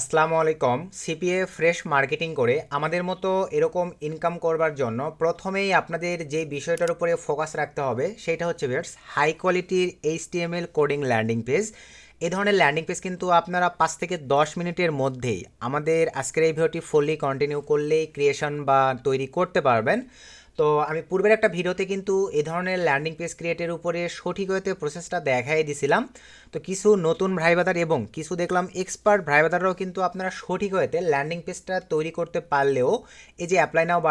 আসসালামু আলাইকুম। CPA fresh marketing করে আমাদের মতো এরকম ইনকাম করবার জন্য প্রথমেই আপনাদের যে বিষয়টার উপরে ফোকাস রাখতে হবে সেটা হচ্ছে ভিউয়ার্স হাই কোয়ালিটির এইচটিএমএল কোডিং ল্যান্ডিং পেজ। এই ধরনের ল্যান্ডিং পেজ কিন্তু আপনারা 5 থেকে 10 মিনিটের মধ্যেই আমাদের আজকের এই ভিডিওটি ফুললি কন্টিনিউ করলেই ক্রিয়েশন বা তৈরি করতে পারবেন। তো আমি পূর্বের একটা ভিডিওতে কিন্তু এই ধরনের ল্যান্ডিং পেজ ক্রিয়েটের উপরে সঠিক হতে প্রসেসটা দেখাই দিছিলাম। তো কিছু নতুন ভাইবাদার এবং কিছু দেখলাম এক্সপার্ট ভাইবাদাররাও কিন্তু আপনারা সঠিক হতে ল্যান্ডিং পেজটা তৈরি করতে পারলেও এই যে অ্যাপ্লাই নাও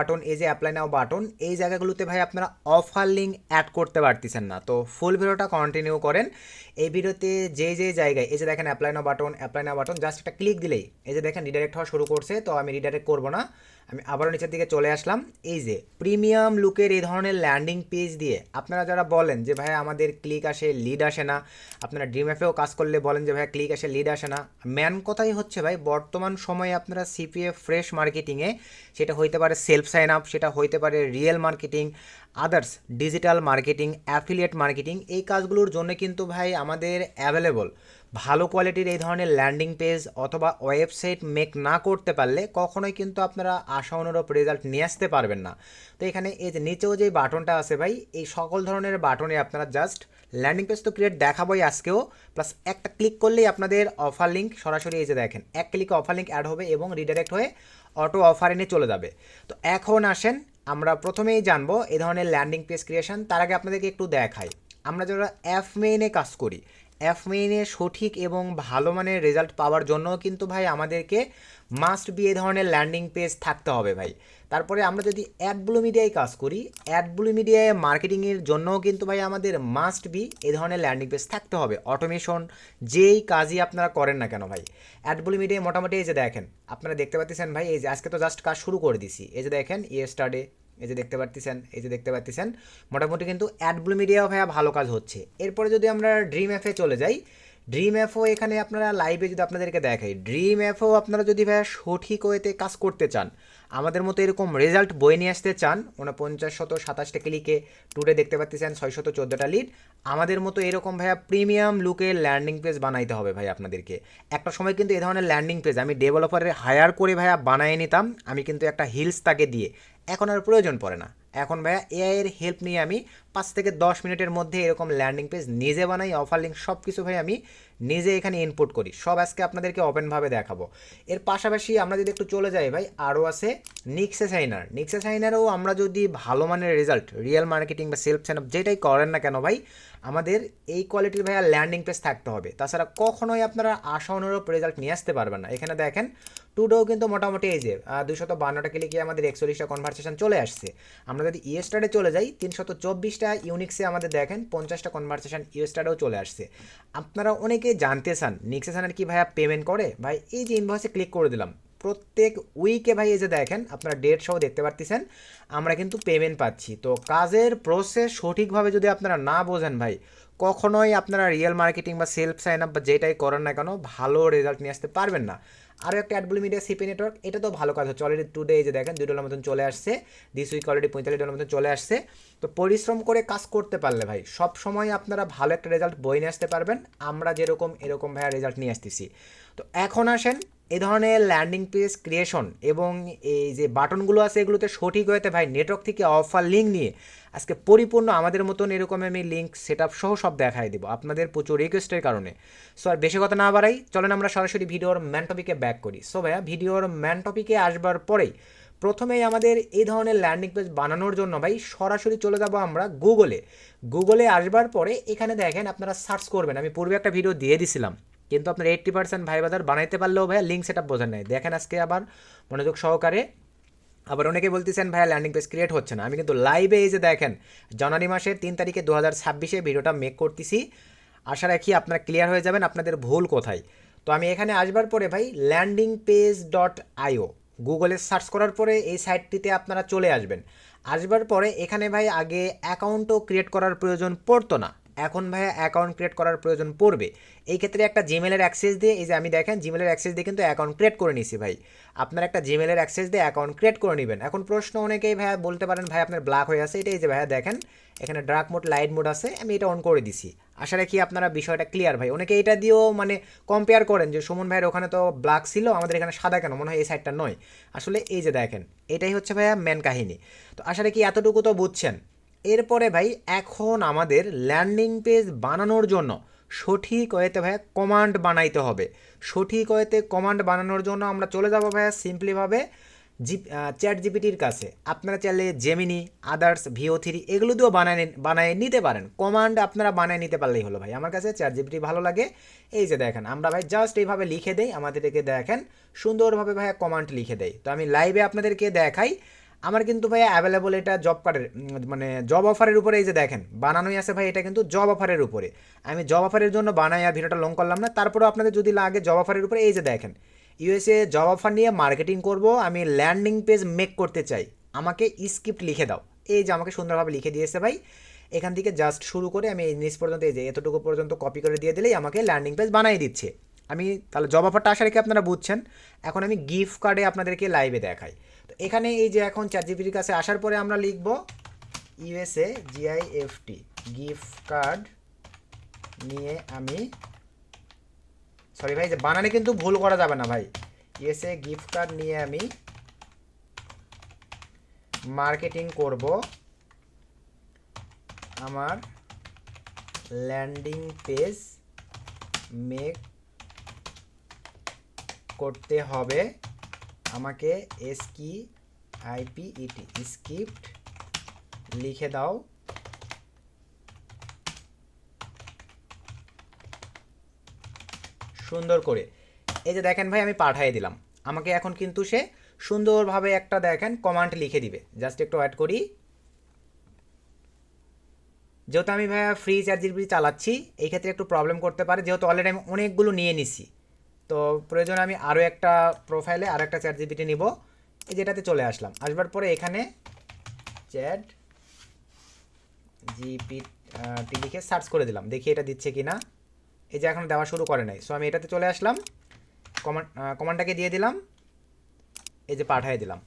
বাটন এই জায়গাগুলোতে ভাই আপনারা অফার লিঙ্ক অ্যাড করতে পারতেছেন না। তো ফুল ভিডিওটা কন্টিনিউ করেন। এই ভিডিওতে যে জায়গায় এই যে দেখেন অ্যাপ্লাই নাও বাটন জাস্ট একটা ক্লিক দিলেই এই যে দেখেন রিডাইরেক্ট হওয়া শুরু করছে। তো আমি রিডাইরেক্ট করব না, আমি আবারও নিচের দিকে চলে আসলাম। এই যে প্রিমিয়াম লুকের এই ধরনের ল্যান্ডিং পেজ দিয়ে আপনারা যারা বলেন যে ভাই আমাদের ক্লিক আসে লিড আসে না, আপনারা ড্রিম অ্যাপেও কাজ করলে বলেন যে ভাই ক্লিক আসে লিড আসে না, ম্যান কথাই হচ্ছে ভাই বর্তমান সময়ে আপনারা সিপিএ ফ্রেশ মার্কেটিংয়ে সেটা হইতে পারে সেলফ সাইন আপ, সেটা হইতে পারে real marketing, others digital marketing, affiliate marketing, এই কাজগুলোর জন্য কিন্তু ভাই আমাদের অ্যাভেলেবল ভালো কোয়ালিটির এই ধরনের ল্যান্ডিং পেজ অথবা ওয়েবসাইট মেক না করতে পারলে কখনোই কিন্তু আপনারা আশা অনুরূপ রেজাল্ট নিয়ে আসতে পারবেন না। তো এখানে এই যে নিচেও যে বাটনটা আছে ভাই, এই সকল ধরনের বাটনে আপনারা জাস্ট ল্যান্ডিং পেজ তো ক্রিয়েট দেখাবোই আজকেও, প্লাস একটা ক্লিক করলেই আপনাদের অফার লিঙ্ক সরাসরি এই যে দেখেন এক ক্লিকে অফার লিঙ্ক অ্যাড হবে এবং রিডাইরেক্ট হয়ে অটো অফার এনে চলে যাবে। তো এখন আসেন আমরা প্রথমেই জানবো এই ধরনের ল্যান্ডিং পেজ ক্রিয়েশন। তার আগে আপনাদেরকে একটু দেখাই আমরা যারা অ্যাপ মেইনে কাজ করি, অ্যাপ মেইনে সঠিক এবং ভালো মানের রেজাল্ট পাওয়ার জন্য কিন্তু ভাই আমাদেরকে মাস্ট বি এই ধরনের ল্যান্ডিং পেজ থাকতে হবে ভাই। তারপরে আমরা যদি অ্যাডব্লু মিডিয়ায় কাজ করি, অ্যাডব্লু মিডিয়ায় মার্কেটিংয়ের জন্যও কিন্তু ভাই আমাদের মাস্ট বি এই ধরনের ল্যান্ডিং পেজ থাকতে হবে। অটোমেশন যেই কাজই আপনারা করেন না কেন ভাই, অ্যাডব্লু মিডিয়ায় মোটামুটি এই যে দেখেন আপনারা দেখতে পাচ্ছেন ভাই, এই যে আজকে তো জাস্ট কাজ শুরু করে দিছি, এই যে দেখেন ইয়েস্টারডে এই যে দেখতে পাচ্ছেন মোটামুটি কিন্তু অ্যাডব্লু মিডিয়াও ভাইয়া ভালো কাজ হচ্ছে। এরপরে যদি আমরা ড্রিম অ্যাপে চলে যাই, ড্রিম অ্যাপও এখানে আপনারা লাইভে যদি আপনাদেরকে দেখাই, ড্রিম অ্যাপও আপনারা যদি ভাইয়া সঠিক ওয়েতে কাজ করতে চান, আমাদের মতো এরকম রেজাল্ট বয়ে নিয়ে আসতে চান, 4927টা ক্লিকে টুডে দেখতে পাচ্ছেন 614টা লিড, আমাদের মতো এরকম ভাইয়া প্রিমিয়াম লুকের ল্যান্ডিং পেজ বানাইতে হবে ভাই আপনাদেরকে। একটা সময় কিন্তু এই ধরনের ল্যান্ডিং পেজ আমি ডেভেলপারের হায়ার করে ভাইয়া বানিয়ে নিতাম, আমি কিন্তু একটা হিলস তাকে দিয়ে, এখন আর প্রয়োজন পড়ে না। এখন ভাইয়া এআই এর হেল্প নিয়ে আমি 5 থেকে 10 মিনিটের মধ্যে এরকম ল্যান্ডিং পেজ নিজে বানাই, অফার লিঙ্ক সব কিছু ভাই আমি নিজে এখানে ইনপুট করি, সব আজকে আপনাদেরকে ওপেনভাবে দেখাবো। এর পাশাপাশি আমরা যদি একটু চলে যাই ভাই, আরও আছে নিক্সেসাইনারও আমরা যদি ভালো মানের রেজাল্ট রিয়েল মার্কেটিং বা সেলফ সাইন আপ যেটাই করেন না কেন ভাই, আমাদের এই কোয়ালিটির ভাইয়া ল্যান্ডিং পেজ থাকতে হবে, তাছাড়া কখনোই আপনারা আশা অনুরূপ রেজাল্ট নিয়ে আসতে পারবেন না। এখানে দেখেন টুডেও কিন্তু মোটামুটি এই যে 252টা ক্লিকে আমাদের 41টা কনভারসেশন চলে আসছে। আমরা যদি ইয়েস্টারডে চলে যাই 324টা ইউনিক্সে আমাদের দেখেন 50টা কনভারসেশন ইয়েস্টারডেও চলে আসছে। আপনারা অনেকে জানতে চান নিক্সেসানের কি ভাইয়া পেমেন্ট করে, ভাই এই যে ইনভয়েসে ক্লিক করে দিলাম প্রত্যেক উইকে ভাই এই যে দেখেন আপনারা ডেট সহ দেখতে পাচ্ছেন আমরা কিন্তু পেমেন্ট পাচ্ছি। তো কাজের প্রসেস সঠিকভাবে যদি আপনারা না বোঝেন ভাই, কখনোই আপনারা রিয়েল মার্কেটিং বা সেলফ সাইন আপ বা যেটাই করেন না কেন ভালো রেজাল্ট নিয়ে আসতে পারবেন না। আরও একটা অ্যাডব্লু মিডিয়া সিপি নেটওয়ার্ক, এটা তো ভালো কাজ হচ্ছে অলরেডি, টুডে এই যে দেখেন $2 মতন চলে আসছে, দিস উইক অলরেডি $45 মতন চলে আসছে। তো পরিশ্রম করে কাজ করতে পারলে ভাই সব সময় আপনারা ভালো একটা রেজাল্ট বই নিয়ে আসতে পারবেন, আমরা যেরকম এরকম ভাইয়া রেজাল্ট নিয়ে আসতেছি। তো এখন আসেন এই ধরনের ল্যান্ডিং পেজ ক্রিয়েশন এবং এই যে বাটনগুলো আছে এগুলোতে সঠিক হয়েতে ভাই নেটওয়ার্ক থেকে অফার লিঙ্ক নিয়ে আজকে পরিপূর্ণ আমাদের মতন এরকম আমি লিঙ্ক সেট আপ সহ সব দেখাই দেবো আপনাদের প্রচুর রিকোয়েস্টের কারণে। সো আর বেশি কথা না বাড়াই, চলেন আমরা সরাসরি ভিডিওর ম্যান টপিকে ব্যাক করি। সো ভাইয়া ভিডিওর ম্যান টপিকে আসবার পরেই প্রথমেই আমাদের এই ধরনের ল্যান্ডিং পেজ বানানোর জন্য ভাই সরাসরি চলে যাব আমরা গুগলে আসবার পরে এখানে দেখেন আপনারা সার্চ করবেন, আমি পূর্বে একটা ভিডিও দিয়ে দিছিলাম কিন্তু আপনার 80% ভাই বাজার বানাইতে পারলেও ভাইয়া লিঙ্ক সেট আপ বোঝেন নাই, দেখেন আজকে আবার মনোযোগ সহকারে। আবার অনেকে বলতেছেন ভাইয়া ল্যান্ডিং পেজ ক্রিয়েট হচ্ছে না, আমি কিন্তু লাইভে এই যে দেখেন জানুয়ারি মাসের 3 তারিখে 2026 ভিডিওটা মেক করতেছি, আশা রাখি আপনারা ক্লিয়ার হয়ে যাবেন আপনাদের ভুল কোথায়। তো আমি এখানে আসবার পরে ভাই ল্যান্ডিং পেজ ডট আইও গুগলে সার্চ করার পরে এই সাইটটিতে আপনারা চলে আসবেন। আসবার পরে এখানে ভাই আগে অ্যাকাউন্টও ক্রিয়েট করার প্রয়োজন পড়তো না, এখন ভাইয়া অ্যাকাউন্ট ক্রিয়েট করার প্রয়োজন পড়বে। এই ক্ষেত্রে একটা জিমেলের অ্যাক্সেস দিয়ে এই যে আমি দেখেন জিমেলের অ্যাক্সেস দিয়ে কিন্তু অ্যাকাউন্ট ক্রিয়েট করে নিছি ভাই, আপনার একটা জিমেলের অ্যাক্সেস দিয়ে অ্যাকাউন্ট ক্রিয়েট করে নেবেন। এখন প্রশ্ন অনেকেই ভাইয়া বলতে পারেন ভাই আপনার ব্ল্যাক হয়ে আছে, এটা এই যে ভাইয়া দেখেন এখানে ডার্ক মোড লাইট মোড আছে, আমি এটা অন করে দিছি। আশা রাখি আপনারা বিষয়টা ক্লিয়ার ভাই। অনেকে এটা দিয়েও মানে কম্পেয়ার করেন যে সুমন ভাইয়ের ওখানে তো ব্ল্যাক ছিল, আমাদের এখানে সাদা কেন, মনে হয় এই সাইডটা নয়। আসলে এই যে দেখেন, এটাই হচ্ছে ভাইয়া মেন কাহিনী। তো আশা রাখি এতটুকু তো বুঝছেন। এরপরে ভাই এখন আমাদের ল্যান্ডিং পেজ বানানোর জন্য সঠিক ওয়েতে ভাইয়া কমান্ড বানাইতে হবে। সঠিক ওয়েতে কমান্ড বানানোর জন্য আমরা চলে যাব ভাইয়া সিম্পলিভাবে চ্যাট জিপিটির কাছে। আপনারা চাইলে জেমিনি, আদার্স, VO3 এগুলো দিয়েও বানায় নিতে পারেন। কমান্ড আপনারা বানায় নিতে পারলেই হলো ভাই। আমার কাছে চ্যাট জিপিটি ভালো লাগে। এই যে দেখেন, আমরা ভাই জাস্ট এইভাবে লিখে দেই, আমাদেরকে দেখেন সুন্দরভাবে ভাইয়া কমান্ড লিখে দেয়। তো আমি লাইভে আপনাদেরকে দেখাই। আমার কিন্তু ভাইয়া অ্যাভেলেবল এটা জব কার্ডের মানে জব অফারের উপরে, এই যে দেখেন বানানোই আছে ভাই, এটা কিন্তু জব অফারের উপরে। আমি জব অফারের জন্য বানাই ভিডিওটা লং করলাম না। তারপরেও আপনাদের যদি লাগে জব অফারের উপরে, এই যে দেখেন USA জব অফার নিয়ে মার্কেটিং করব, আমি ল্যান্ডিং পেজ মেক করতে চাই, আমাকে স্ক্রিপ্ট লিখে দাও। এই যে আমাকে সুন্দরভাবে লিখে দিয়েছে ভাই। এখান থেকে জাস্ট শুরু করে আমি এই নিচ পর্যন্ত, এই যে এতটুকু পর্যন্ত কপি করে দিয়ে দিলেই আমাকে ল্যান্ডিং পেজ বানিয়ে দিচ্ছে। আমি তাহলে জব অফারটা আশা রেখে আপনারা বুঝছেন। এখন আমি গিফট কার্ডে আপনাদেরকে লাইভে দেখাই। তো এখানে এই যে এখন চ্যাটজিপিটির কাছে আসার পরে আমরা লিখব USA GIFT গিফট কার্ড নিয়ে আমি, সরি ভাই, যে বানানে কিন্তু ভুল করা যাবে না ভাই। USA গিফট কার্ড নিয়ে আমি মার্কেটিং করব, আমার ল্যান্ডিং পেজ মেক করতে হবে, আমাকে SKIPET স্ক্রিপ্ট লিখে দাও। সুন্দর করে এই যে দেখেন ভাই আমি পাঠিয়ে দিলাম। আমাকে এখন কিন্তু সে সুন্দরভাবে একটা দেখেন কমান্ড লিখে দিবে। জাস্ট একটু অ্যাড করি। যেহেতু আমি ভাইয়া ফ্রি চ্যাট জিপিটি চালাচ্ছি, এই ক্ষেত্রে একটু প্রবলেম করতে পারে, যেহেতু অলরেডি আমি অনেকগুলো নিয়ে নিছি। তো প্রয়োজন আমি আরও একটা প্রোফাইলে আরও একটা চ্যাট জিপিটি নিব। এই যেটাতে চলে আসলাম, আসবার পরে এখানে চ্যাট জিপিটি লিখে সার্চ করে দিলাম, দেখি এটা দিচ্ছে কি না। এই যে এখন দেওয়া শুরু করে নাই। সো আমি এটাতে চলে আসলাম, কমান্ডটাকে দিয়ে দিলাম, এই যে পাঠিয়ে দিলাম।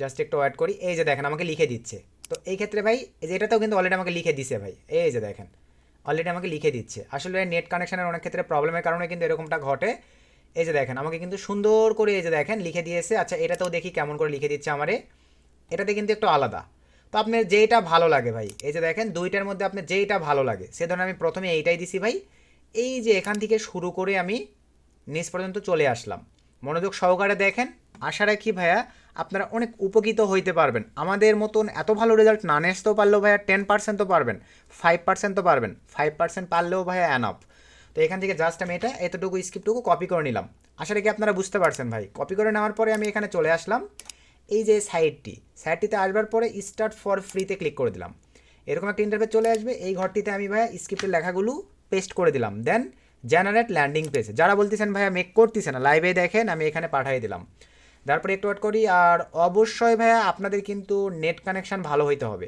জাস্ট একটু ওয়েট করি। এই যে দেখেন আমাকে লিখে দিচ্ছে। তো এই ক্ষেত্রে ভাই এই যে এটাতেও কিন্তু অলরেডি আমাকে লিখে দিচ্ছে ভাই। এই যে দেখেন অলরেডি আমাকে লিখে দিচ্ছে। আসলে নেট কানেকশনের অনেক ক্ষেত্রে প্রবলেমের কারণে কিন্তু এরকমটা ঘটে। এই যে দেখেন আমাকে কিন্তু সুন্দর করে এই যে দেখেন লিখে দিয়েছে। আচ্ছা এটাতেও দেখি কেমন করে লিখে দিচ্ছে আমারে। এটাতে কিন্তু একটু আলাদা। তো আপনার যেইটা ভালো লাগে ভাই, এই যে দেখেন দুইটার মধ্যে আপনার যেইটা ভালো লাগে, সে ধরনের আমি প্রথমে এইটাই দিছি ভাই। এই যে এখান থেকে শুরু করে আমি নিচ পর্যন্ত চলে আসলাম। মনোযোগ সহকারে দেখেন। আশা রাখি ভাইয়া আপনারা অনেক উপকৃত হইতে পারবেন। আমাদের মতন এত ভালো রেজাল্ট না আসতেও পারলেও ভাইয়া 10% তো পারবেন, 5% তো পারবেন। 5% পারলেও ভাইয়া অ্যানফ। তো এখান থেকে জাস্ট আমি এটা এতটুকু স্ক্রিপ্টটুকু কপি করে নিলাম। আশা রাখি আপনারা বুঝতে পারছেন ভাই। কপি করে নেওয়ার পরে আমি এখানে চলে আসলাম। এই যে সাইটটিতে আসবার পরে স্টার্ট ফর ফ্রিতে ক্লিক করে দিলাম। এরকম একটা ইন্টারফেস চলে আসবে। এই ঘরটিতে আমি ভাইয়া স্ক্রিপ্টের লেখাগুলো পেস্ট করে দিলাম। দেন জেনারেট ল্যান্ডিং পেজ, যারা বলতেছেন ভাইয়া মেক করতেছে না, লাইভে দেখেন আমি এখানে পাঠিয়ে দিলাম। তারপরে একটু ওয়েট করি। আর অবশ্যই ভাইয়া আপনাদের কিন্তু নেট কানেকশান ভালো হইতে হবে।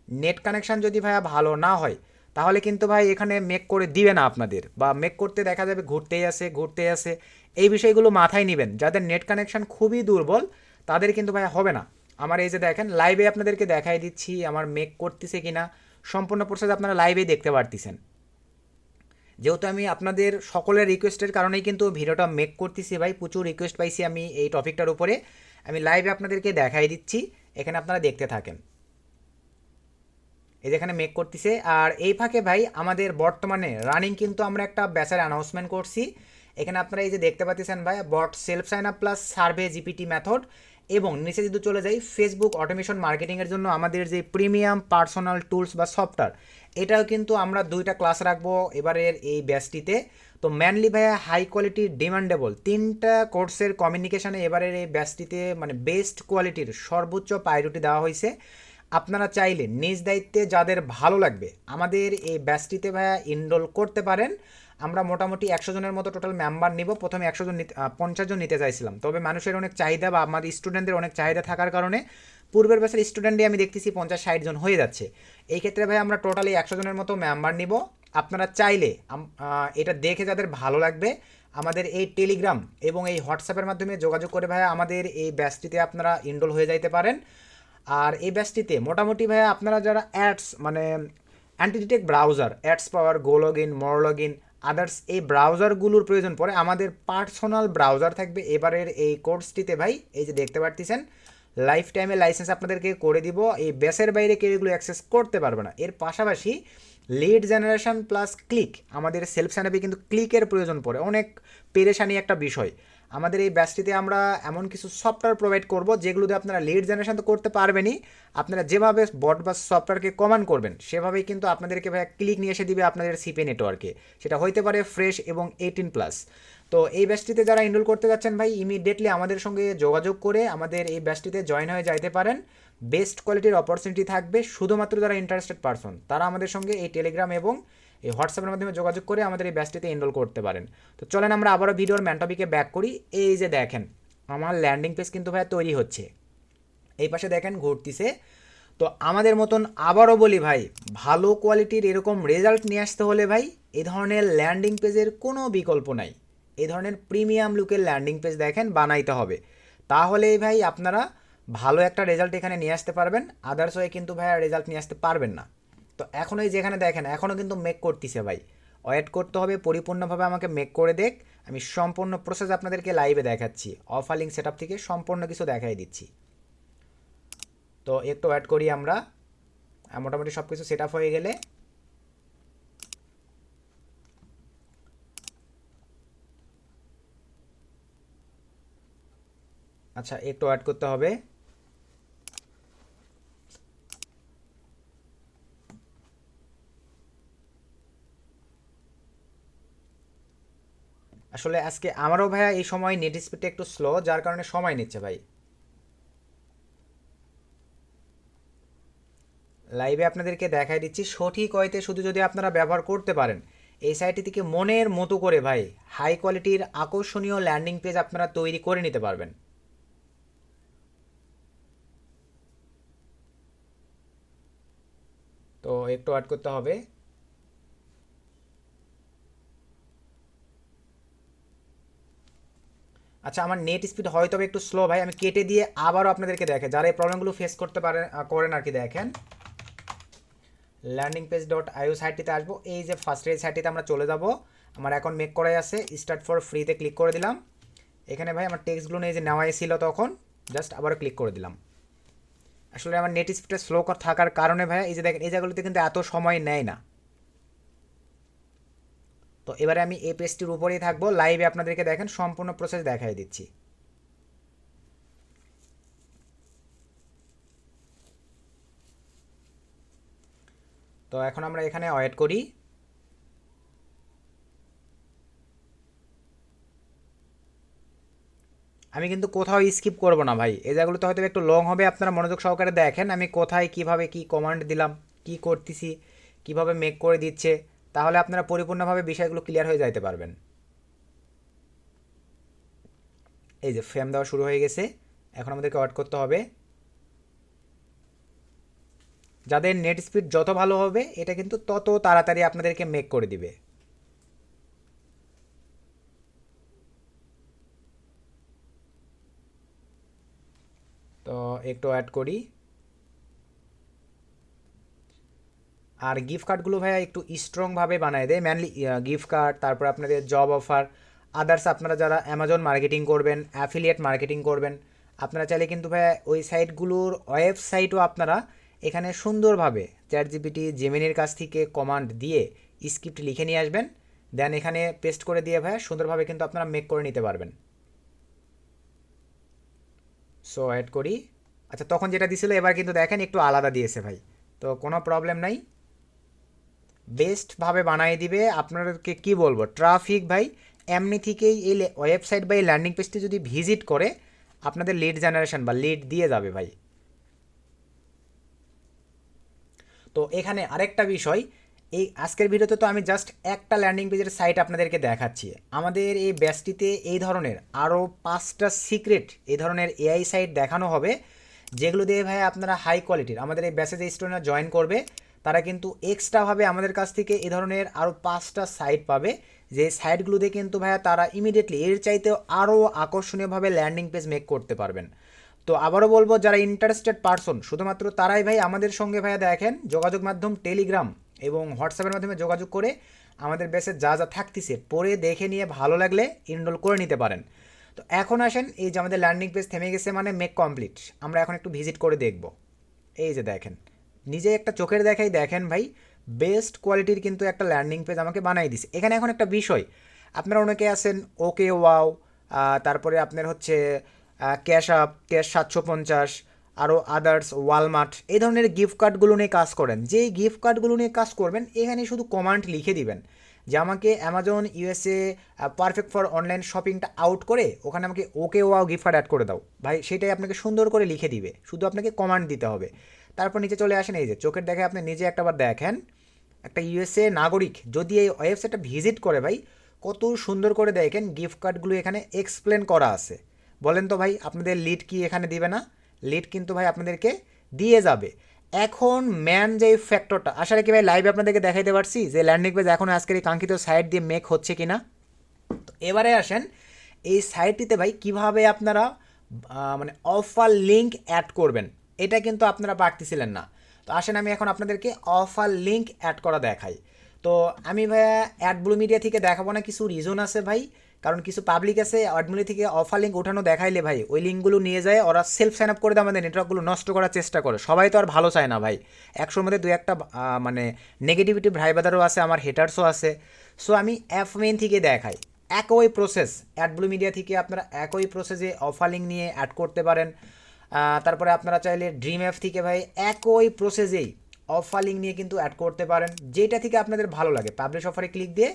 নেট কানেকশান যদি ভাইয়া ভালো না হয় তাহলে কিন্তু ভাই এখানে মেক করে দিবে না আপনাদের, বা মেক করতে দেখা যাবে ঘুরতেই আসে। এই বিষয়গুলো মাথায় নেবেন। যাদের নেট কানেকশান খুবই দুর্বল তাদের কিন্তু ভাইয়া হবে না। আমার এই যে দেখেন লাইভে আপনাদেরকে দেখাই দিচ্ছি আমার মেক করতেছে কিনা, সম্পূর্ণ প্রসেস আপনারা লাইভেই দেখতে পারতেছেন। যেহেতু আমি আপনাদের সকলের রিকোয়েস্টের কারণেই কিন্তু ভিডিওটা মেক করতেছি ভাই, প্রচুর রিকোয়েস্ট পাইছি আমি এই টপিকটার উপরে। আমি লাইভে আপনাদেরকে দেখাই দিচ্ছি, এখানে আপনারা দেখতে থাকেন। এই যেখানে মেক করতেছে। আর এই ফাঁকে ভাই আমাদের বর্তমানে রানিং কিন্তু আমরা একটা ব্যাচের অ্যানাউন্সমেন্ট করছি। এখানে আপনারা এই যে দেখতে পাচ্ছেন ভাই, bot self sign up plus survey GPT method, এবং নিচে যদি চলে যাই ফেসবুক অটোমেশন মার্কেটিংয়ের জন্য আমাদের যে প্রিমিয়াম পার্সোনাল টুলস বা সফটওয়্যার, এটাও কিন্তু আমরা 2টা ক্লাস রাখবো এবারের এই ব্যাচটিতে। তো মেনলি ভাইয়া হাই কোয়ালিটি ডিমান্ডেবল 3টা কোর্সের কমিউনিকেশানে এবারের এই ব্যাচটিতে মানে বেস্ট কোয়ালিটির সর্বোচ্চ প্রায়োরিটি দেওয়া হয়েছে। আপনারা চাইলে নিজ দায়িত্বে যাদের ভালো লাগবে আমাদের এই ব্যাচটিতে ভাইয়া ইনরোল করতে পারেন। আমরা মোটামুটি 100 জনের মতো টোটাল মেম্বার নিব। প্রথমে 100 জন 50 জন নিতে চাইছিলাম, তবে মানুষের অনেক চাহিদা বা আমাদের স্টুডেন্টদের অনেক চাহিদা থাকার কারণে পূর্বের ব্যাচের স্টুডেন্টই আমি দেখতেছি 50-60 জন হয়ে যাচ্ছে। এই ক্ষেত্রে ভাই আমরা টোটালি 100 জনের মতো মেম্বার নিব। আপনারা চাইলে এটা দেখে যাদের ভালো লাগবে আমাদের এই টেলিগ্রাম এবং এই হোয়াটসঅ্যাপের মাধ্যমে যোগাযোগ করে ভাইয়া আমাদের এই ব্যাচটিতে আপনারা ইনরোল হয়ে যাইতে পারেন। আর এই ব্যাচটিতে মোটামুটি ভাইয়া আপনারা যারা antidetect browser, ads power, go login, more login, others এই ব্রাউজারগুলোর প্রয়োজন পড়ে। আমাদের পার্সোনাল ব্রাউজার থাকবে এবারের এই কোর্সটিতে ভাই। এই যে দেখতে পারতেছেন লাইফ টাইমে লাইসেন্স আপনাদেরকে করে দিব। এই বেসের বাইরে কেউ এগুলো অ্যাক্সেস করতে পারবে না। এর পাশাপাশি লিড জেনারেশন প্লাস ক্লিক, আমাদের সেলফ সার্ভে কিন্তু ক্লিকের প্রয়োজন পড়ে, অনেক পেরেশানি একটা বিষয়। আমাদের এই ব্যাচটিতে আমরা এমন কিছু সফটওয়্যার প্রোভাইড করব যেগুলোতে আপনারা লিড জেনারেশন তো করতে পারবেনই, আপনারা যেভাবে বট বা সফটওয়্যারকে কমান্ড করবেন সেভাবেই কিন্তু আপনাদেরকে ভাই ক্লিক নিয়ে এসে দিবে আপনাদের সিপি নেটওয়ার্কে। সেটা হইতে পারে ফ্রেশ এবং 18+। তো এই ব্যাচটিতে যারা এনরোল করতে যাচ্ছেন ভাই, ইমিডিয়েটলি আমাদের সঙ্গে যোগাযোগ করে আমাদের এই ব্যাচটিতে জয়েন হয়ে যাইতে পারেন। বেস্ট কোয়ালিটির অপরচুনিটি থাকবে, শুধুমাত্র যারা ইন্টারেস্টেড পারসন তারা আমাদের সঙ্গে এই টেলিগ্রাম এবং এই হোয়াটসঅ্যাপের মাধ্যমে যোগাযোগ করে আমাদের এই ব্যাচটিতে এনরোল করতে পারেন। তো চলেন আমরা আবারও ভিডিওর ম্যান টপিকে ব্যাক করি। এই যে দেখেন আমার ল্যান্ডিং পেজ কিন্তু ভাই তৈরি হচ্ছে, এই পাশে দেখেন ঘুরতিছে। তো আমাদের মতন আবারও বলি ভাই, ভালো কোয়ালিটির এরকম রেজাল্ট নিয়ে আসতে হলে ভাই এই ধরনের ল্যান্ডিং পেজের কোনো বিকল্প নাই। এই ধরনের প্রিমিয়াম লুকের ল্যান্ডিং পেজ দেখেন বানাইতে হবে, তাহলেই ভাই আপনারা ভালো একটা রেজাল্ট এখানে নিয়ে আসতে পারবেন। আদার্স ওয়ে কিন্তু ভাই রেজাল্ট নিয়ে আসতে পারবেন না। তো এখন এই যেখানে দেখেন এখনও কিন্তু মেক করতেছে ভাই, ওয়েট করতে হবে পরিপূর্ণভাবে আমাকে মেক করে দেখ। আমি সম্পূর্ণ প্রসেস আপনাদেরকে লাইভে দেখাচ্ছি, অফার লিঙ্ক সেট আপ থেকে সম্পূর্ণ কিছু দেখাই দিচ্ছি। তো একটু ওয়েট করি আমরা, মোটামুটি সব কিছু সেট আপ হয়ে গেলে আচ্ছা একটু ওয়েট করতে হবে। আসলে আজকে আমারও ভাইয়া এই সময় নেট স্পিডটা একটু স্লো, যার কারণে সময় নিচ্ছে ভাই। লাইভে আপনাদেরকে দেখাই দিচ্ছি সঠিক ওয়েতে শুধু যদি আপনারা ব্যবহার করতে পারেন এই সাইটটি থেকে মনের মতো করে ভাই হাই কোয়ালিটির আকর্ষণীয় ল্যান্ডিং পেজ আপনারা তৈরি করে নিতে পারবেন। তো একটু ওয়েট করতে হবে। আচ্ছা আমার নেট স্পিড হয়তো একটু স্লো ভাই, আমি কেটে দিয়ে আবারও আপনাদেরকে দেখে যারা এই প্রবলেমগুলো ফেস করতে পারেন করেন আর কি। দেখেন ল্যান্ডিং পেজ ডট আইও সাইটটিতে আসবো, এই যে ফার্স্ট এই সাইটটিতে আমরা চলে যাব। আমার এখন মেক করাই আছে, স্টার্ট ফর ফ্রিতে ক্লিক করে দিলাম। এখানে ভাই আমার টেক্সটগুলো নিয়ে যে নেওয়াই ছিল তখন জাস্ট আবারও ক্লিক করে দিলাম। আসলে আমার নেট স্পিডটা স্লো থাকার কারণে ভাই এই যে দেখেন এই জায়গাগুলোতে কিন্তু এত সময় নেয় না। তো এবারে আমি এই পেজটির উপরেই থাকবো, লাইভে আপনাদেরকে দেখেন সম্পূর্ণ প্রসেস দেখাই দিচ্ছি। তো এখন আমরা এখানে ওয়েট করি। আমি কিন্তু কোথাও স্কিপ করব না ভাই, এই জায়গাগুলোতে হয়তো একটু লং হবে, আপনারা মনোযোগ সহকারে দেখেন আমি কোথায় কিভাবে কি কমান্ড দিলাম, কি করতেছি, কিভাবে মেক করে দিচ্ছে, তাহলে আপনারা পরিপূর্ণভাবে বিষয়গুলো ক্লিয়ার হয়ে যাইতে পারবেন। এই যে ফ্রেম দেওয়া শুরু হয়ে গেছে, এখন আমাদেরকে ওয়েট করতে হবে। যাদের নেট স্পিড যত ভালো হবে এটা কিন্তু তত তাড়াতাড়ি আপনাদেরকে মেক করে দিবে। তো একটু অ্যাড করি। আর গিফট কার্ডগুলো ভাইয়া একটু স্ট্রংভাবে বানায় দেয়, মেনলি গিফট কার্ড, তারপর আপনাদের জব অফার, আদার্স আপনারা যারা অ্যামাজন মার্কেটিং করবেন, অ্যাফিলিয়েট মার্কেটিং করবেন, আপনারা চাইলে কিন্তু ভাইয়া ওই সাইটগুলোর ওয়েবসাইটও আপনারা এখানে সুন্দরভাবে চ্যাট জিপিটি জেমিনির কাছ থেকে কমান্ড দিয়ে স্ক্রিপ্ট লিখে নিয়ে আসবেন, দেন এখানে পেস্ট করে দিয়ে ভাইয়া সুন্দরভাবে কিন্তু আপনারা মেক করে নিতে পারবেন। সো অ্যাড করি। আচ্ছা তখন যেটা দিছিল এবার কিন্তু দেখেন একটু আলাদা দিয়েছে ভাই, তো কোনো প্রবলেম নাই, বেস্টভাবে বানিয়ে দিবে। আপনাদেরকে কি বলবো, ট্রাফিক ভাই এমনি থেকেই এই ওয়েবসাইট বা এই ল্যান্ডিং পেজটি যদি ভিজিট করে আপনাদের লিড জেনারেশন বা লিড দিয়ে যাবে ভাই। তো এখানে আরেকটা বিষয়, এই আজকের ভিডিওতে তো আমি জাস্ট একটা ল্যান্ডিং পেজের সাইট আপনাদেরকে দেখাচ্ছি, আমাদের এই ব্যাচটিতে এই ধরনের আরও 5টা সিক্রেট এই ধরনের এআই সাইট দেখানো হবে, যেগুলো দিয়ে ভাই আপনারা হাই কোয়ালিটির আমাদের এই ব্যাচে যে স্টুডেন্টরা জয়েন করবে তারা কিন্তু এক্সট্রাভাবে আমাদের কাছ থেকে এই ধরনের আরও 5টা সাইট পাবে, যে সাইটগুলো দিয়ে কিন্তু ভাইয়া তারা ইমিডিয়েটলি এর চাইতেও আরও আকর্ষণীয়ভাবে ল্যান্ডিং পেজ মেক করতে পারবেন। তো আবারও বলবো যারা ইন্টারেস্টেড পারসন শুধুমাত্র তারাই ভাই আমাদের সঙ্গে ভাইয়া দেখেন যোগাযোগ মাধ্যম টেলিগ্রাম এবং হোয়াটসঅ্যাপের মাধ্যমে যোগাযোগ করে আমাদের বেসে যা যা থাকতেছে পড়ে দেখে নিয়ে ভালো লাগলে এনরোল করে নিতে পারেন। তো এখন আসেন, এই যে আমাদের লার্নিং পেজ থেমে গেছে মানে মেক কমপ্লিট, আমরা এখন একটু ভিজিট করে দেখব। এই যে দেখেন, নিজে একটা চোখের দেখাই দেখেন ভাই, বেস্ট কোয়ালিটির কিন্তু একটা ল্যান্ডিং পেজ আমাকে বানাই দিছে। এখানে এখন একটা বিষয়, আপনারা অনেকে আছেন ওকে ওয়াও, তারপরে আপনার হচ্ছে ক্যাশ আপ, ক্যাশ 750, আরও আদার্স, ওয়ালমার্ট, এই ধরনের গিফট কার্ডগুলো নিয়ে কাজ করেন। যেই গিফট কার্ডগুলো নিয়ে কাজ করবেন এখানে শুধু কমান্ড লিখে দিবেন যে আমাকে Amazon USA perfect for online শপিংটা আউট করে ওখানে আমাকে okay wow gift card add করে দাও ভাই, সেটাই আপনাকে সুন্দর করে লিখে দিবে, শুধু আপনাকে কমান্ড দিতে হবে। তারপর নিচে চলে আসেন, এই যে চোখের দেখে আপনি নিজে একটাবার দেখেন, একটা ইউএসএ নাগরিক যদি এই ওয়েবসাইটটা ভিজিট করে ভাই, কত সুন্দর করে দেখেন গিফট কার্ডগুলো এখানে এক্সপ্লেন করা আছে। বলেন তো ভাই, আপনাদের লিড কি এখানে দিবে না? লিড কিন্তু ভাই আপনাদেরকে দিয়ে যাবে। এখন ম্যান যে ফ্যাক্টরটা, আসলে কি ভাই লাইভে আপনাদেরকে দেখাইতে পারছি যে ল্যান্ডিং পেজ এখন আজকের এই কাঙ্ক্ষিত সাইট দিয়ে মেক হচ্ছে কিনা? তো এবারে আসেন, এই সাইটটিতে ভাই কিভাবে আপনারা মানে অফার লিঙ্ক অ্যাড করবেন, এটা কিন্তু আপনারা পারতেছিলেন না। তো আসেন আমি এখন আপনাদেরকে অফার লিঙ্ক অ্যাড করা দেখাই। তো আমি ভাইয়া অ্যাডব্লু মিডিয়া থেকে দেখাবো না, কিছু রিজন আছে ভাই, কারণ কিছু পাবলিক আছে অ্যাডব্লু থেকে অফার লিঙ্ক ওঠানো দেখাইলে ভাই ওই লিঙ্কগুলো নিয়ে যায়, ওরা সেলফ সাইন আপ করে দেয়, আমাদের নেটওয়ার্কগুলো নষ্ট করার চেষ্টা করে। সবাই তো আর ভালো চায় না ভাই, একশোর মধ্যে দু একটা মানে নেগেটিভিটি ভাইবাদারও আছে, আমার হেটার্সও আছে। সো আমি অ্যাপ মেইন থেকে দেখাই, একই প্রসেস অ্যাডব্লু মিডিয়া থেকে আপনারা একই প্রসেসে অফার লিঙ্ক নিয়ে অ্যাড করতে পারেন। তারপরে আপনারা চাইলে ড্রিম অ্যাপ থেকে ভাই একই প্রসেসেই অফার লিঙ্ক নিয়ে কিন্তু অ্যাড করতে পারেন, যেটা থেকে আপনাদের ভালো লাগে। পাবলিশ অফারে ক্লিক দিয়ে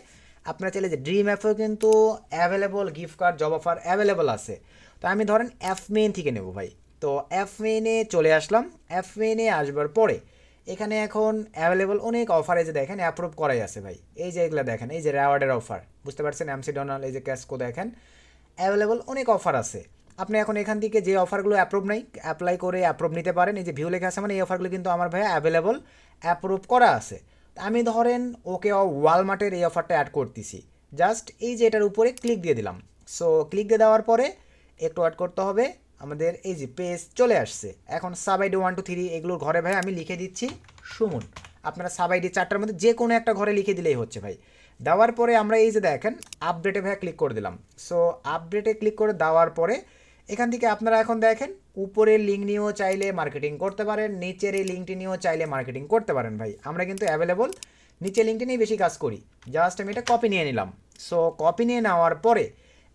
আপনারা চাইলে যে ড্রিম অ্যাপেও কিন্তু available gift card, job offer available আছে। তো আমি ধরেন অ্যাপ মেইন থেকে নেব ভাই। তো অ্যাপ মেইনে চলে আসলাম, অ্যাপ মেইনে আসবার পরে এখানে এখন অ্যাভেলেবল অনেক অফার, এই যে দেখেন অ্যাপ্রুভ করাই আছে ভাই, এই যে এগুলো দেখেন, এই যে রেওয়ার্ডের অফার, বুঝতে পারছেন, এমসি ডোনাল্ড, এই যে ক্যাসকো দেখেন, অ্যাভেলেবল অনেক অফার আছে। আপনি এখন এখান থেকে যে অফারগুলো অ্যাপ্রুভ নাই অ্যাপ্লাই করে অ্যাপ্রুভ নিতে পারেন। এই যে ভিউ লেখা আছে মানে এই অফারগুলো কিন্তু আমার ভাইয়া অ্যাভেলেবল অ্যাপ্রুভ করা আছে। আমি ধরেন ওকে ওয়ালমার্টের এই অফারটা অ্যাড করতেছি, জাস্ট এই যে এটার উপরে ক্লিক দিয়ে দিলাম। সো ক্লিক দিয়ে দেওয়ার পরে একটু অ্যাড করতে হবে, আমাদের এই যে পেজ চলে আসছে। এখন সাব আইডি 1 2 3 এগুলোর ঘরে ভাই আমি লিখে দিচ্ছি সুমন, আপনারা সাব আইডি 4টার মধ্যে যে কোনো একটা ঘরে লিখে দিলেই হচ্ছে ভাই। দেওয়ার পরে আমরা এই যে দেখেন আপডেটে ভাই ক্লিক করে দিলাম। সো আপডেটে ক্লিক করে দেওয়ার পরে এখান থেকে আপনারা এখন দেখেন উপরের লিঙ্ক নিয়েও চাইলে মার্কেটিং করতে পারেন, নিচের এই লিঙ্কটি নিয়েও চাইলে মার্কেটিং করতে পারেন ভাই। আমরা কিন্তু অ্যাভেলেবল নিচের লিঙ্কটি নিয়ে বেশি কাজ করি, জাস্ট আমি এটা কপি নিয়ে নিলাম। সো কপি নিয়ে নেওয়ার পরে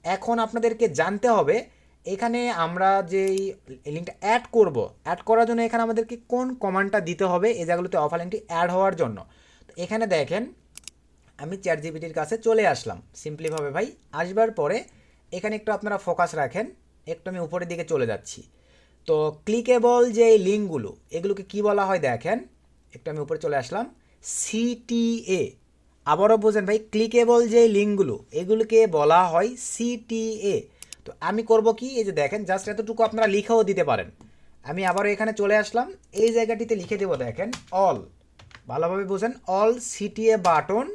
এখন আপনাদেরকে জানতে হবে এখানে আমরা যেই লিঙ্কটা অ্যাড করব, অ্যাড করার জন্য এখানে আমাদেরকে কোন কমান্ডটা দিতে হবে এই জায়গাগুলোতে অফার লিঙ্কটি অ্যাড হওয়ার জন্য। তো এখানে দেখেন আমি চ্যাট জিপিটির কাছে চলে আসলাম সিম্পলিভাবে ভাই। আসবার পরে এখানে একটু আপনারা ফোকাস রাখেন, একটু আমি উপরের দিকে চলে যাচ্ছি। তো ক্লিকেবল যে লিঙ্কগুলো এগুলোকে কি বলা হয় দেখেন, একটু আমি উপরে চলে আসলাম, সিটিএ। আবারও বোঝেন ভাই, ক্লিকেবল যে লিঙ্কগুলো এগুলোকে বলা হয় সিটিএ। তো আমি করব কি, এই যে দেখেন জাস্ট এতটুকু আপনারা লিখেও দিতে পারেন। আমি আবারও এখানে চলে আসলাম, এই জায়গাটিতে লিখে দেবো দেখেন অল, ভালোভাবে বোঝেন, অল সিটিএ বাটন,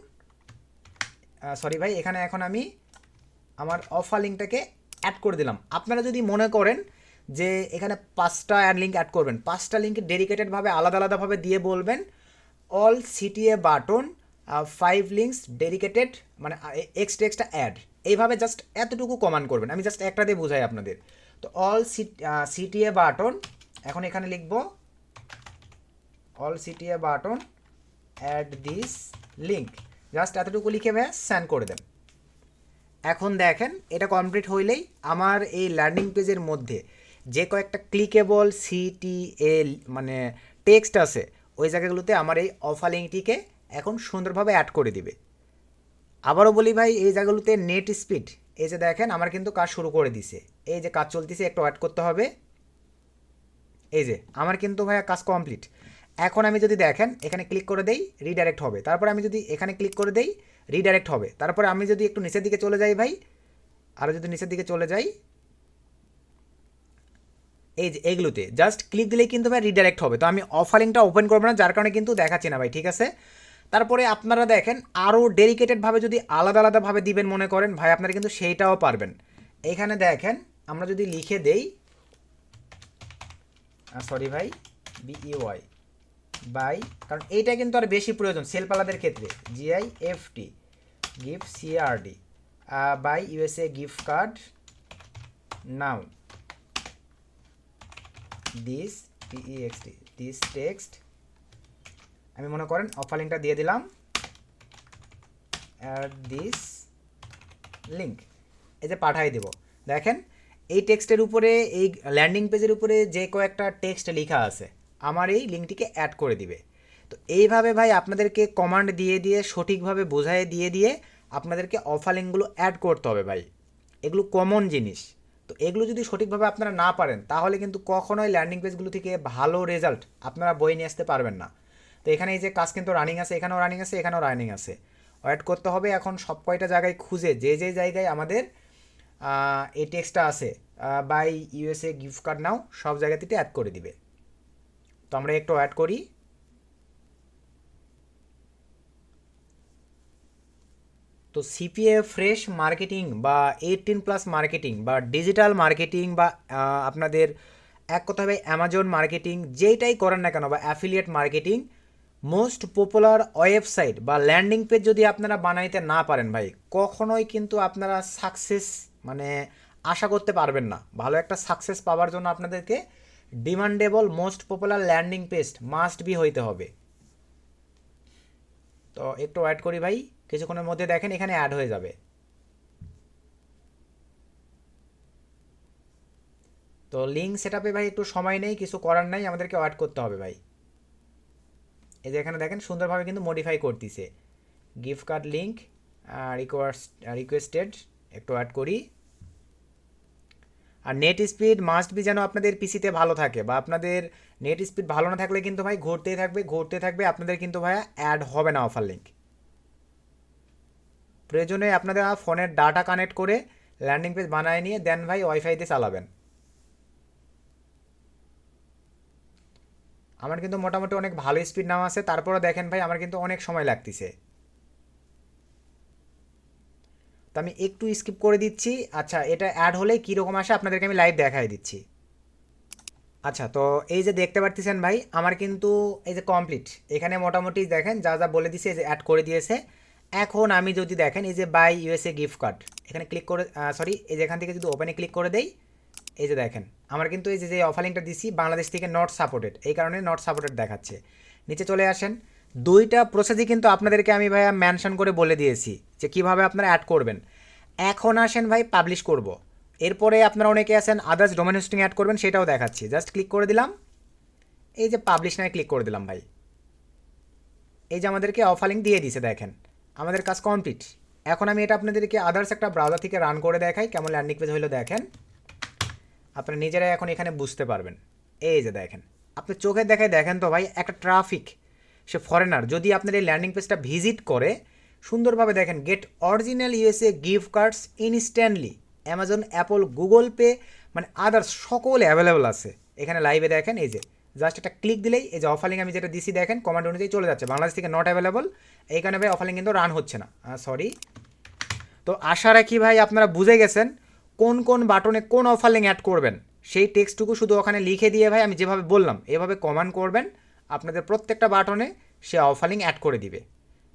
সরি ভাই, এখানে এখন আমি আমার অফার লিঙ্কটাকে অ্যাড করে দিলাম। আপনারা যদি মনে করেন যে এখানে 5টা অ্যাড লিঙ্ক অ্যাড করবেন, 5টা লিঙ্কে ডেডিকেটেডভাবে আলাদা আলাদাভাবে দিয়ে বলবেন all CTA button 5 links dedicated, মানে এক্সট্রা অ্যাড, এইভাবে জাস্ট এতটুকু কমান্ড করবেন। আমি জাস্ট একটা দিয়ে বোঝাই আপনাদের। তো অল সিটিএ বাটন, এখন এখানে লিখব all CTA button add this link, just এতটুকু লিখে ভাইয়া সেন্ড করে দেন। এখন দেখেন এটা কমপ্লিট হইলেই আমার এই ল্যান্ডিং পেজের মধ্যে যে কয়েকটা ক্লিকেবল সিটিএল মানে টেক্সট আছে ওই জায়গাগুলোতে আমার এই অফার লিঙ্কটিকে এখন সুন্দরভাবে অ্যাড করে দিবে। আবারও বলি ভাই, এই জায়গাগুলোতে নেট স্পিড, এই যে দেখেন আমার কিন্তু কাজ শুরু করে দিছে, এই যে কাজ চলতেছে, একটু অ্যাড করতে হবে। এই যে আমার কিন্তু ভাইয়া কাজ কমপ্লিট। এখন আমি যদি দেখেন এখানে ক্লিক করে দেই রিডাইরেক্ট হবে, তারপর আমি যদি এখানে ক্লিক করে দেই রিডাইরেক্ট হবে, তারপরে আমি যদি একটু নিচের দিকে চলে যাই ভাই, আরও যদি নিচের দিকে চলে যাই, এই যে এইগুলোতে জাস্ট ক্লিক দিলেই কিন্তু ভাই রিডাইরেক্ট হবে। তো আমি অফার লিঙ্কটা ওপেন করবো না, যার কারণে কিন্তু দেখাচ্ছি না ভাই, ঠিক আছে। তারপরে আপনারা দেখেন আরও ডেডিকেটেডভাবে যদি আলাদা আলাদাভাবে দিবেন মনে করেন ভাই, আপনারা কিন্তু সেইটাও পারবেন। এইখানে দেখেন আমরা যদি লিখে দেই, সরি ভাই, বিইওয়াই, বাই, কারণ এইটা কিন্তু আর বেশি প্রয়োজন সেলপালাদের ক্ষেত্রে, GIFT gift CRD buy USA gift card now this TEXT this text, আমি মনে করেন অফার লিঙ্কটা দিয়ে দিলাম, অ্যাড দিস লিঙ্ক, এই যে পাঠাই দেব। দেখেন এই টেক্সটের উপরে, এই ল্যান্ডিং পেজের উপরে যে কয়েকটা টেক্সট লেখা আছে আমার এই লিঙ্কটিকে অ্যাড করে দিবে। তো এইভাবে ভাই আপনাদেরকে কমান্ড দিয়ে দিয়ে সঠিকভাবে বোঝায় দিয়ে দিয়ে আপনাদেরকে অফার লিঙ্কগুলো অ্যাড করতে হবে ভাই, এগুলো কমন জিনিস। তো এগুলো যদি সঠিকভাবে আপনারা না পারেন তাহলে কিন্তু কখনোই ল্যান্ডিং পেজগুলো থেকে ভালো রেজাল্ট আপনারা বই নিয়ে আসতে পারবেন না। তো এখানে এই যে কাজ কিন্তু রানিং আছে, এখানেও রানিং আছে, এখানেও রানিং আছে, ওয়েট করতে হবে। এখন সব কয়টা জায়গায় খুঁজে যে যে জায়গায় আমাদের এই টেক্সটটা আছে বাই USA গিফট কার্ড নাও, সব জায়গাতে অ্যাড করে দিবে। তো আমরা একটু অ্যাড করি। তো CPA ফ্রেশ মার্কেটিং বা 18+ মার্কেটিং বা ডিজিটাল মার্কেটিং বা আপনাদের এক কথা ভাই অ্যামাজন মার্কেটিং যেইটাই করেন না কেন বা affiliate marketing, most popular website বা ল্যান্ডিং পেজ যদি আপনারা বানাইতে না পারেন ভাই, কখনোই কিন্তু আপনারা সাকসেস মানে আশা করতে পারবেন না। ভালো একটা সাকসেস পাওয়ার জন্য আপনাদেরকে demandable most popular landing page must be হইতে হবে। তো একটু অ্যাড করি ভাই, কিছুক্ষণের মধ্যে দেখেন এখানে অ্যাড হয়ে যাবে। তো লিঙ্ক সেট আপে ভাই একটু সময় নেই, কিছু করার নাই, আমাদেরকে অ্যাড করতে হবে ভাই। এই যে এখানে দেখেন সুন্দরভাবে কিন্তু মডিফাই করতেছে, গিফট কার্ড লিঙ্ক রিকোয়েস্টেড, একটু অ্যাড করি। আর নেট স্পিড মাস্ট বি যেন আপনাদের পিসিতে ভালো থাকে, বা আপনাদের নেট স্পিড ভালো না থাকলে কিন্তু ভাই ঘুরতেই থাকবে ঘুরতে থাকবে, আপনাদের কিন্তু ভাই অ্যাড হবে না অফার লিঙ্ক। প্রয়োজনে আপনাদের ফোনের ডাটা কানেক্ট করে ল্যান্ডিং পেজ বানায় নিয়ে দেন ভাই ওয়াইফাই দিয়ে চালাবেন। আমার কিন্তু মোটামুটি অনেক ভালো স্পিড নাও আছে, তারপরে দেখেন ভাই আমার কিন্তু অনেক সময় লাগতেছে। তো আমি একটু স্কিপ করে দিচ্ছি। আচ্ছা, এটা অ্যাড হলে কীরকম আসে আপনাদেরকে আমি লাইভ দেখাই দিচ্ছি। আচ্ছা, তো এই যে দেখতে পারতেছেন ভাই আমার কিন্তু এই যে কমপ্লিট, এখানে মোটামুটি দেখেন যা যা বলে দিয়েছে এই যে অ্যাড করে দিয়েছে। এখন আমি যদি দেখেন এই যে বাই USA গিফট কার্ড এখানে ক্লিক করে সরি এই যে এখান থেকে যদি ওপেনে ক্লিক করে দেই, এই যে দেখেন আমার কিন্তু এই যে যে অফার লিঙ্কটা দিছি বাংলাদেশ থেকে নট সাপোর্টেড, এই কারণে নট সাপোর্টেড দেখাচ্ছে। নিচে চলে আসেন, দুইটা প্রসেসই কিন্তু আপনাদেরকে আমি ভাইয়া মেনশন করে বলে দিয়েছি যে কীভাবে আপনারা অ্যাড করবেন। এখন আসেন ভাই পাবলিশ করব, এরপরে আপনারা অনেকে আছেন আদার্স ডোমেন হোস্টিং অ্যাড করবেন, সেটাও দেখাচ্ছি। জাস্ট ক্লিক করে দিলাম, এই যে পাবলিশ নামে ক্লিক করে দিলাম ভাই, এই যে আমাদেরকে অফার লিঙ্ক দিয়ে দিয়েছে, দেখেন আমাদের কাজ কমপ্লিট। এখন আমি এটা আপনাদেরকে আদার্স একটা ব্রাউজার থেকে রান করে দেখাই কেমন ল্যান্ডিং পেজ হলো, দেখেন আপনারা নিজেরাই এখন এখানে বুঝতে পারবেন। এই যে দেখেন আপনি চোখে দেখায় দেখেন তো ভাই, একটা ট্রাফিক সে ফরেনার যদি আপনার এই ল্যান্ডিং পেজটা ভিজিট করে সুন্দরভাবে দেখেন get original USA gift cards instantly, Amazon, Apple, Google Pay মানে আদার্স সকল অ্যাভেলেবল আছে এখানে লাইভে। দেখেন এই যে জাস্ট একটা ক্লিক দিলেই এই যে অফার লিঙ্ক আমি যেটা দিছি দেখেন কমান্ড অনুযায়ী চলে যাচ্ছে, বাংলাদেশ থেকে নট অ্যাভেলেবল, এইখানে ভাই অফার লিঙ্ক কিন্তু রান হচ্ছে না, সরি। তো আশা রাখি ভাই আপনারা বুঝে গেছেন কোন কোন বাটনে কোন অফার লিঙ্ক অ্যাড করবেন, সেই টেক্সটটুকু শুধু ওখানে লিখে দিয়ে ভাই আমি যেভাবে বললাম এভাবে কমান্ড করবেন, আপনাদের প্রত্যেকটা বাটনে সে অফার লিঙ্ক অ্যাড করে দিবে।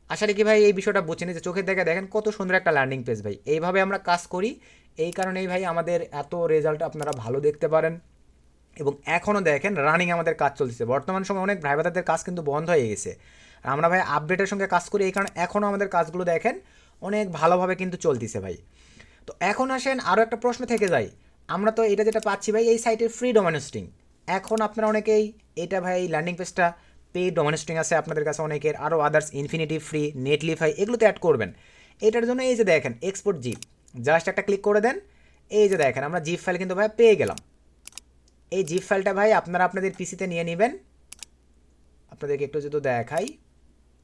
আশা রাখি ভাই এই বিষয়টা বুঝছেন, যে চোখের দেখে দেখেন কত সুন্দর একটা ল্যান্ডিং পেজ ভাই, এইভাবে আমরা কাজ করি, এই কারণেই ভাই আমাদের এত রেজাল্ট আপনারা ভালো দেখতে পারেন। এবং এখনও দেখেন রানিং আমাদের কাজ চলছে, বর্তমান সময় অনেক ভাই ভাইদের কাজ কিন্তু বন্ধ হয়ে গেছে, আর আমরা ভাই আপডেটের সঙ্গে কাজ করি, এই কারণে এখনও আমাদের কাজগুলো দেখেন অনেক ভালোভাবে কিন্তু চলতেছে ভাই। তো এখন আসেন আরও একটা প্রশ্ন থেকে যায়, আমরা তো এটা যেটা পাচ্ছি ভাই এই সাইটের ফ্রি ডোমেন হোস্টিং, এখন আপনারা অনেকেই এটা ভাই ল্যান্ডিং পেজটা পেইড ডোমেন হোস্টিং আছে আপনাদের কাছে অনেকের, আরও আদার্স ইনফিনিটি ফ্রি, নেটলিফাই এগুলোতে অ্যাড করবেন। এটার জন্য এই যে দেখেন এক্সপোর্ট জিপ, জাস্ট একটা ক্লিক করে দেন, এই যে দেখেন আমরা জিপ ফাইল কিন্তু ভাই পেয়ে গেলাম। এই জিপ ফাইলটা ভাই আপনারা আপনাদের পিসিতে নিয়ে নেবেন, আপনাদেরকে একটু যদি দেখাই,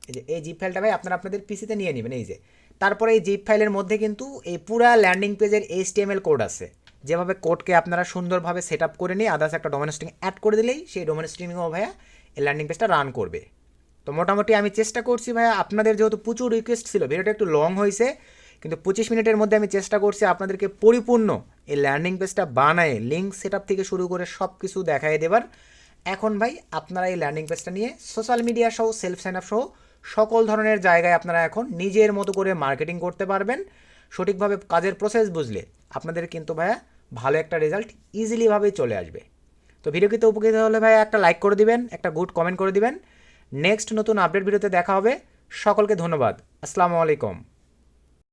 এই যে এই জিপ ফাইলটা ভাই আপনারা আপনাদের পিসিতে নিয়ে নেবেন। এই যে তারপরে এই জিপ ফাইলের মধ্যে কিন্তু এই পুরা ল্যান্ডিং পেজের HTML কোড আছে, যেভাবে কোডকে আপনারা সুন্দরভাবে সেট আপ করে নিয়ে আদার্স একটা ডোমেন হোস্টিং অ্যাড করে দিলেই সেই ডোমেন হোস্টিংও ভাইয়া এই ল্যান্ডিং পেজটা রান করবে। তো মোটামুটি আমি চেষ্টা করছি ভাইয়া, আপনাদের যেহেতু প্রচুর রিকোয়েস্ট ছিল, ভিডিওটা একটু লং হয়েছে কিন্তু 25 মিনিটের মধ্যে আমি চেষ্টা করছি আপনাদেরকে পরিপূর্ণ এই ল্যান্ডিং পেজটা বানায় লিঙ্ক সেট আপ থেকে শুরু করে সব কিছু দেখাই দেবার, এখন ভাই আপনারা এই ল্যান্ডিং পেজটা নিয়ে সোশ্যাল মিডিয়া সহ সেলফ সাইন আপ সহ সকল ধরনের জায়গায় আপনারা এখন নিজের মতো করে মার্কেটিং করতে পারবেন। সঠিকভাবে কাজের প্রসেস বুঝলে আপনাদের কিন্তু ভাইয়া ভালো একটা রেজাল্ট ইজিলিভাবেই চলে আসবে। তো ভিডিওটিতে উপকৃত হলে ভাইয়া একটা লাইক করে দিবেন, একটা গুড কমেন্ট করে দিবেন। নেক্সট নতুন আপডেট ভিডিওতে দেখা হবে। সকলকে ধন্যবাদ। আসসালামু আলাইকুম।